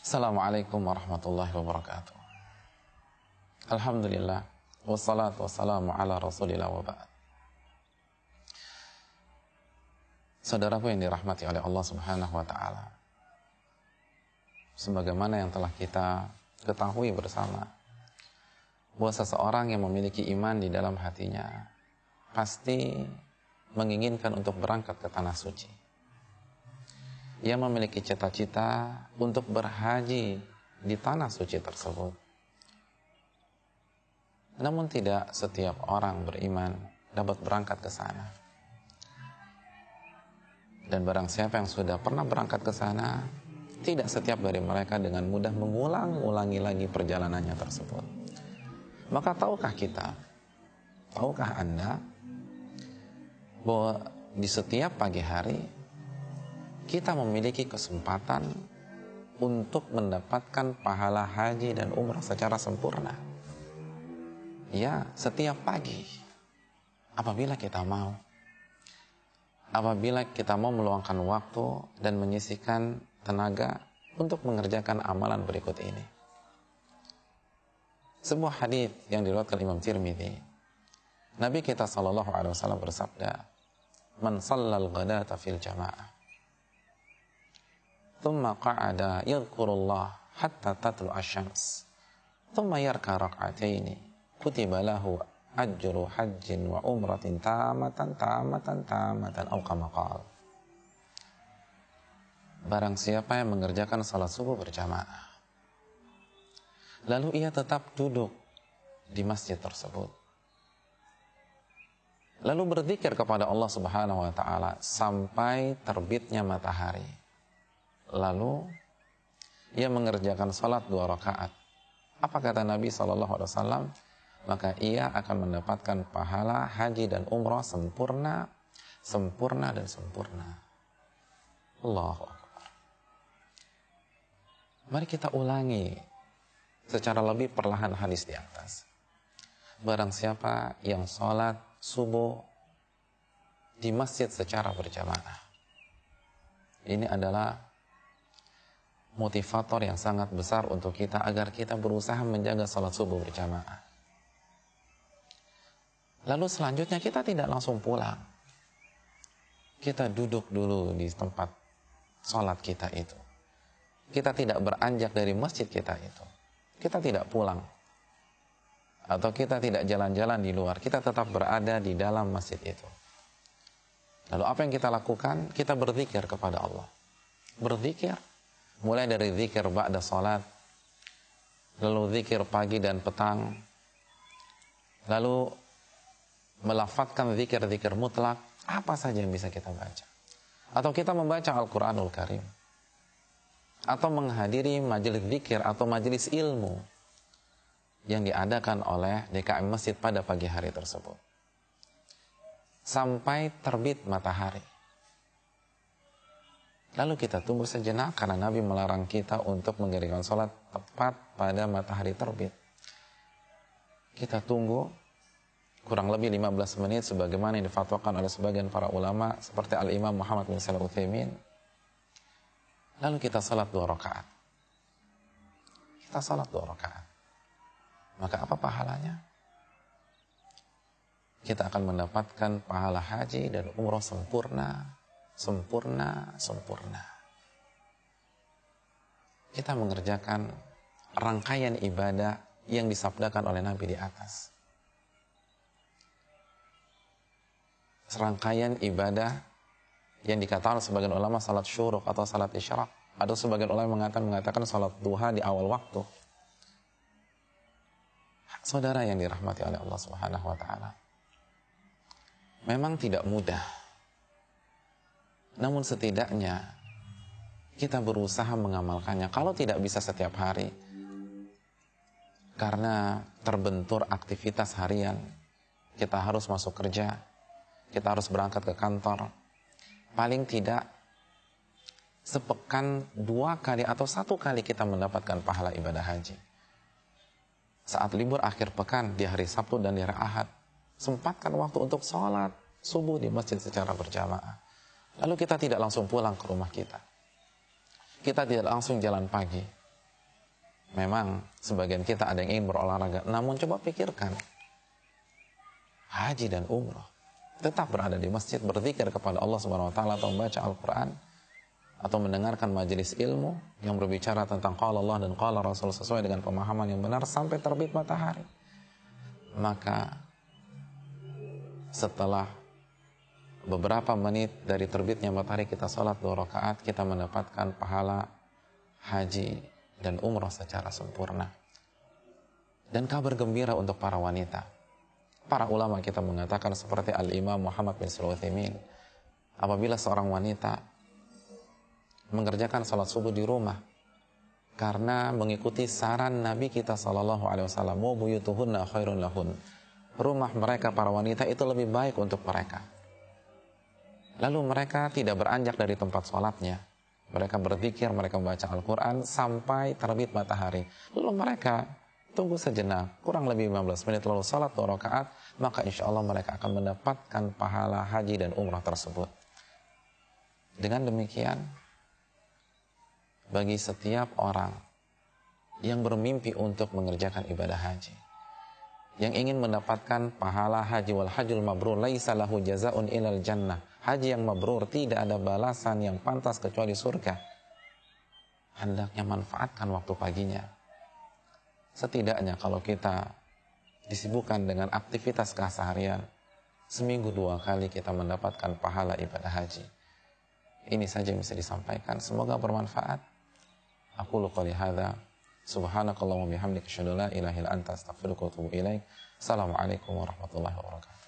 Assalamualaikum warahmatullahi wabarakatuh. Alhamdulillah, wassalatu wassalamu ala rasulillah wa ba'd. Saudaraku yang dirahmati oleh Allah subhanahu wa ta'ala, sebagaimana yang telah kita ketahui bersama, bahwa seseorang yang memiliki iman di dalam hatinya pasti menginginkan untuk berangkat ke tanah suci. Ia memiliki cita-cita untuk berhaji di tanah suci tersebut. Namun tidak setiap orang beriman dapat berangkat ke sana. Dan barang siapa yang sudah pernah berangkat ke sana, tidak setiap dari mereka dengan mudah mengulangi lagi perjalanannya tersebut. Maka tahukah kita, tahukah Anda, bahwa di setiap pagi hari kita memiliki kesempatan untuk mendapatkan pahala haji dan umrah secara sempurna. Ya, setiap pagi. Apabila kita mau. Apabila kita mau meluangkan waktu dan menyisihkan tenaga untuk mengerjakan amalan berikut ini. Sebuah hadits yang diriwayatkan Imam Tirmidzi. Nabi kita SAW bersabda, "Man shallal ghadata fil jama'ah. Thumma qa'ada yadhkurullah hatta tatlu asy-syams. Thumma yarka rak'ataini. Kutiba lahu ajru hajjin wa umratin tamatan aw kama qala." Barang siapa yang mengerjakan salat subuh berjamaah, lalu ia tetap duduk di masjid tersebut, lalu berzikir kepada Allah Subhanahu wa taala sampai terbitnya matahari. Lalu ia mengerjakan salat 2 rakaat. Apa kata Nabi SAW? Maka ia akan mendapatkan pahala haji dan umrah sempurna, sempurna dan sempurna. Allahu Akbar. Mari kita ulangi secara lebih perlahan hadis di atas. Barang siapa yang salat subuh di masjid secara berjamaah, ini adalah motivator yang sangat besar untuk kita agar kita berusaha menjaga salat subuh berjamaah. Lalu selanjutnya kita tidak langsung pulang. Kita duduk dulu di tempat salat kita itu. Kita tidak beranjak dari masjid kita itu. Kita tidak pulang. Atau kita tidak jalan-jalan di luar. Kita tetap berada di dalam masjid itu. Lalu apa yang kita lakukan? Kita berzikir kepada Allah. Berzikir. Mulai dari zikir ba'da salat, lalu zikir pagi dan petang, lalu melafadzkan zikir-zikir mutlak, apa saja yang bisa kita baca. Atau kita membaca Al-Quranul Karim, atau menghadiri majelis zikir atau majelis ilmu yang diadakan oleh DKM Masjid pada pagi hari tersebut. Sampai terbit matahari. Lalu kita tunggu sejenak karena Nabi melarang kita untuk mendirikan sholat tepat pada matahari terbit. Kita tunggu kurang lebih 15 menit sebagaimana yang difatwakan oleh sebagian para ulama seperti Al-Imam Muhammad bin Shalih Al-Utsaimin. Lalu kita sholat 2 rakaat. Kita sholat 2 rakaat. Maka apa pahalanya? Kita akan mendapatkan pahala haji dan umrah sempurna. Sempurna. Kita mengerjakan rangkaian ibadah yang disabdakan oleh Nabi di atas. Serangkaian ibadah yang dikatakan sebagian ulama salat syuruk atau salat isyraq. Ada sebagian ulama mengatakan salat duha di awal waktu. Saudara yang dirahmati oleh Allah Subhanahu wa taala, memang tidak mudah. Namun setidaknya kita berusaha mengamalkannya. Kalau tidak bisa setiap hari, karena terbentur aktivitas harian, kita harus masuk kerja, kita harus berangkat ke kantor, paling tidak sepekan 2 kali atau 1 kali kita mendapatkan pahala ibadah haji. Saat libur akhir pekan di hari Sabtu dan di hari Ahad, sempatkan waktu untuk sholat subuh di masjid secara berjamaah. Lalu kita tidak langsung pulang ke rumah kita. Kita tidak langsung jalan pagi. Memang sebagian kita ada yang ingin berolahraga, namun coba pikirkan, haji dan umrah, tetap berada di masjid, berzikir kepada Allah Subhanahu wa taala atau membaca Al-Qur'an atau mendengarkan majelis ilmu yang berbicara tentang qala Allah dan qala Rasul sesuai dengan pemahaman yang benar sampai terbit matahari. Maka setelah beberapa menit dari terbitnya matahari kita salat 2 rakaat, kita mendapatkan pahala haji dan umrah secara sempurna. Dan kabar gembira untuk para wanita. Para ulama kita mengatakan seperti Al-Imam Muhammad bin Shalih Al-Utsaimin, apabila seorang wanita mengerjakan salat subuh di rumah karena mengikuti saran Nabi kita sallallahu alaihi wasallam, wa buyutuhunna khairun lahun, rumah mereka para wanita itu lebih baik untuk mereka. Lalu mereka tidak beranjak dari tempat salatnya. Mereka berzikir, mereka membaca Al-Quran sampai terbit matahari. Lalu mereka tunggu sejenak, kurang lebih 15 menit, lalu salat 2 rakaat, maka insya Allah mereka akan mendapatkan pahala haji dan umrah tersebut. Dengan demikian, bagi setiap orang yang bermimpi untuk mengerjakan ibadah haji, yang ingin mendapatkan pahala haji, wal hajjul mabrur laisa lahu jazaa'un ilal jannah, haji yang mabrur tidak ada balasan yang pantas kecuali surga, hendaknya manfaatkan waktu paginya. Setidaknya kalau kita disibukkan dengan aktivitas keseharian, seminggu 2 kali kita mendapatkan pahala ibadah haji. Ini saja yang bisa disampaikan, semoga bermanfaat. Aku qouli hadza, subhanakallahumma bihamdika asyhadu an la ilaha illa anta astaghfiruka wa atubu ilaik. Assalamualaikum warahmatullahi wabarakatuh.